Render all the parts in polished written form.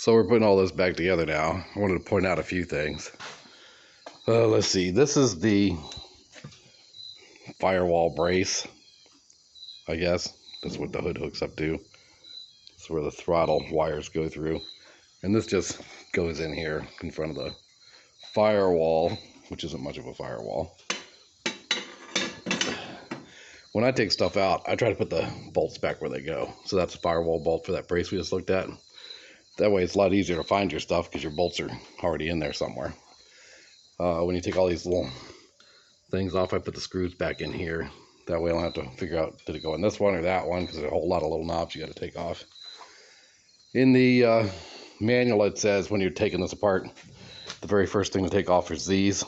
So we're putting all this back together now. I wanted to point out a few things. Let's see. This is the firewall brace, I guess. That's what the hood hooks up to. That's where the throttle wires go through. And this just goes in here in front of the firewall, which isn't much of a firewall. When I take stuff out, I try to put the bolts back where they go. So that's a firewall bolt for that brace we just looked at. That way it's a lot easier to find your stuff because your bolts are already in there somewhere. When you take all these little things off, I put the screws back in here. That way I don't have to figure out, did it go in this one or that one, because there's a whole lot of little knobs you got to take off. In the manual, it says when you're taking this apart, the very first thing to take off is these.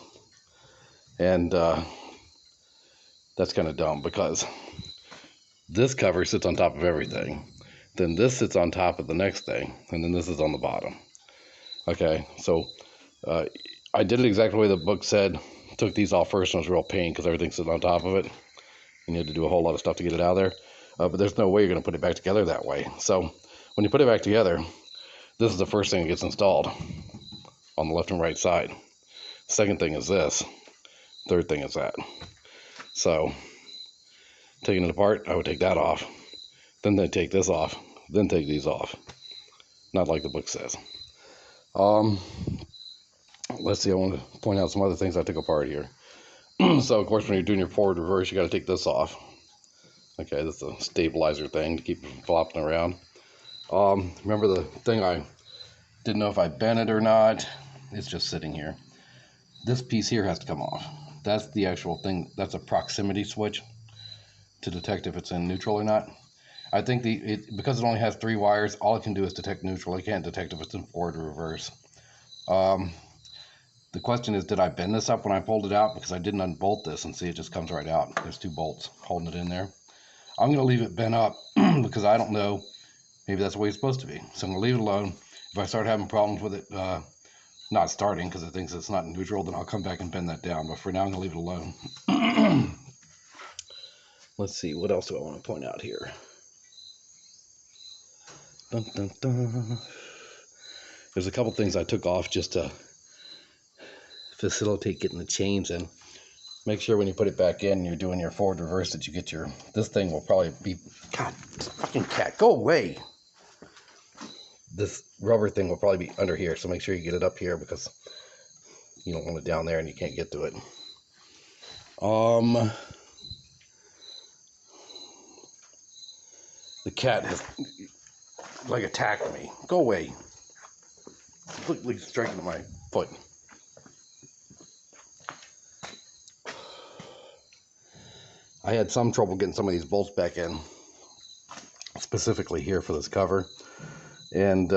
And that's kind of dumb, because this cover sits on top of everything. Then this sits on top of the next thing, and then this is on the bottom. Okay, so I did it exactly the way the book said. Took these off first, and it was a real pain because everything's sitting on top of it. And you had to do a whole lot of stuff to get it out of there. But there's no way you're going to put it back together that way. So when you put it back together, this is the first thing that gets installed on the left and right side. Second thing is this. Third thing is that. So taking it apart, I would take that off. Then they take this off. Then take these off. Not like the book says. Let's see, I want to point out some other things I took apart here. So, of course, when you're doing your forward reverse, you got to take this off. Okay, that's a stabilizer thing to keep it flopping around. Remember the thing I didn't know if I bent it or not? It's just sitting here. This piece here has to come off. That's the actual thing. That's a proximity switch to detect if it's in neutral or not. I think because it only has 3 wires, all it can do is detect neutral. It can't detect if it's in forward or reverse. The question is, did I bend this up when I pulled it out? Because I didn't unbolt this, and see, it just comes right out. There's 2 bolts holding it in there. I'm going to leave it bent up because I don't know. Maybe that's the way it's supposed to be. So I'm going to leave it alone. If I start having problems with it, not starting because it thinks it's not neutral, then I'll come back and bend that down. But for now, I'm going to leave it alone. Let's see, what else do I want to point out here? Dun, dun, dun. There's a couple things I took off just to facilitate getting the chains in. Make sure when you put it back in, you're doing your forward reverse, that you get your, this thing will probably be, God, fucking cat, go away. This rubber thing will probably be under here, so make sure you get it up here because you don't want it down there and you can't get to it. The cat has like attacked me. Go away. Look, like striking at my foot. I had some trouble getting some of these bolts back in, specifically here for this cover. And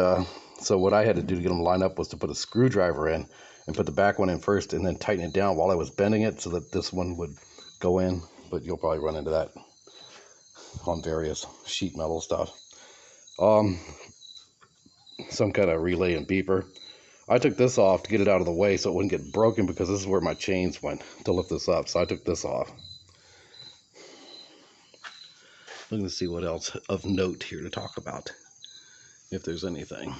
so what I had to do to get them lined up was to put a screwdriver in and put the back one in first and then tighten it down while I was bending it so that this one would go in. But you'll probably run into that on various sheet metal stuff. Some kind of relay and beeper. I took this off to get it out of the way so it wouldn't get broken, because this is where my chains went to lift this up. So I took this off. Looking to see what else of note here to talk about, if there's anything.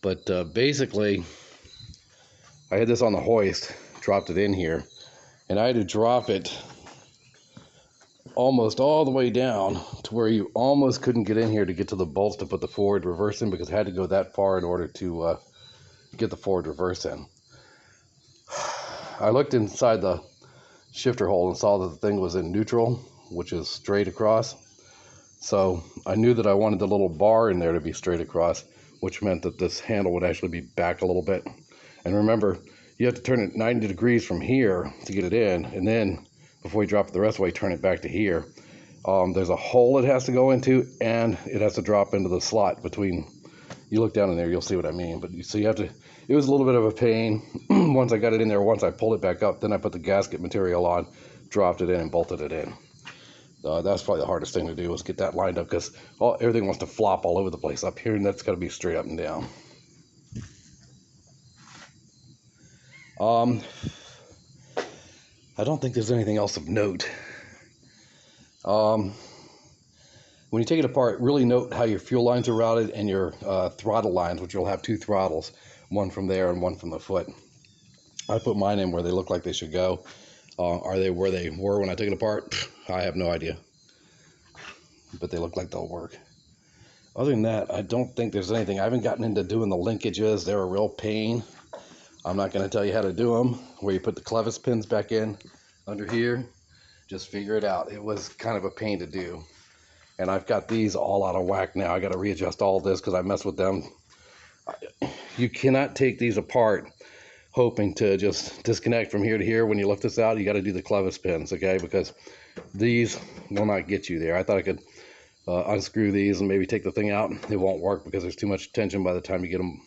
But basically, I had this on the hoist, dropped it in here, and I had to drop it almost all the way down to where you almost couldn't get in here to get to the bolts to put the forward reverse in, because I had to go that far in order to get the forward reverse in. I looked inside the shifter hole and saw that the thing was in neutral, which is straight across. So I knew that I wanted the little bar in there to be straight across, which meant that this handle would actually be back a little bit. And remember, you have to turn it 90 degrees from here to get it in, and then before you drop it the rest of the way, turn it back to here. There's a hole it has to go into, and it has to drop into the slot between. You look down in there, you'll see what I mean. But so you have to. It was a little bit of a pain. Once I got it in there, once I pulled it back up, then I put the gasket material on, dropped it in, and bolted it in. That's probably the hardest thing to do, is get that lined up, because everything wants to flop all over the place up here, and that's got to be straight up and down. I don't think there's anything else of note. when you take it apart, really note how your fuel lines are routed and your throttle lines, which you'll have two throttles, one from there and one from the foot. I put mine in where they look like they should go. Are they where they were when I took it apart? I have no idea. But they look like they'll work. Other than that, I don't think there's anything. I haven't gotten into doing the linkages. They're a real pain. I'm not going to tell you how to do them. Where you put the clevis pins back in under here. Just figure it out. It was kind of a pain to do. And I've got these all out of whack now. I got to readjust all this because I mess with them. You cannot take these apart hoping to just disconnect from here to here. When you lift this out, you got to do the clevis pins, okay? Because these will not get you there. I thought I could unscrew these and maybe take the thing out. It won't work because there's too much tension. By the time you get them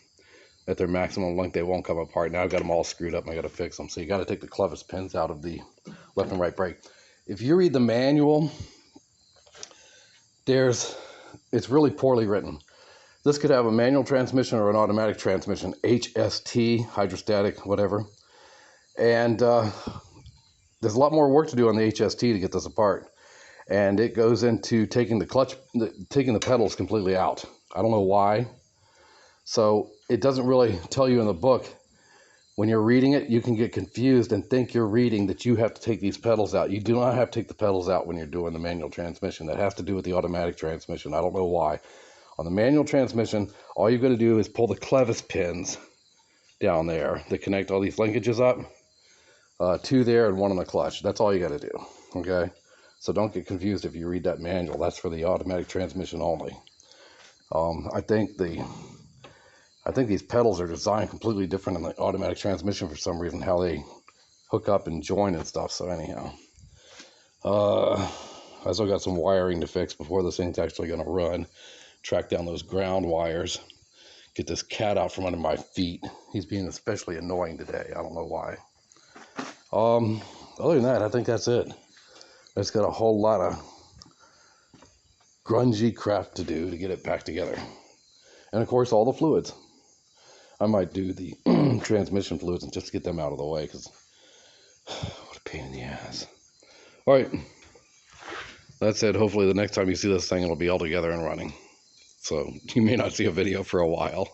at their maximum length, they won't come apart. Now I've got them all screwed up and I got to fix them. So you got to take the clevis pins out of the left and right brake. If you read the manual, it's really poorly written. This could have a manual transmission or an automatic transmission, HST, hydrostatic, whatever. And there's a lot more work to do on the HST to get this apart. And it goes into taking the pedals completely out. I don't know why. So it doesn't really tell you in the book. When you're reading it, you can get confused and think you're reading that you have to take these pedals out. You do not have to take the pedals out when you're doing the manual transmission. That has to do with the automatic transmission. I don't know why. On the manual transmission, all you've got to do is pull the clevis pins down there that connect all these linkages up. Two there and one on the clutch. That's all you got to do. Okay? So don't get confused if you read that manual. That's for the automatic transmission only. I think these pedals are designed completely different in the automatic transmission for some reason, how they hook up and join and stuff. So anyhow, I still got some wiring to fix before this thing's actually going to run. Track down those ground wires. Get this cat out from under my feet. He's being especially annoying today. I don't know why. Other than that, I think that's it. I just got a whole lot of grungy crap to do to get it back together. And of course, all the fluids. I might do the transmission fluids and just get them out of the way because what a pain in the ass. All right. That said, hopefully the next time you see this thing, it'll be all together and running. So you may not see a video for a while.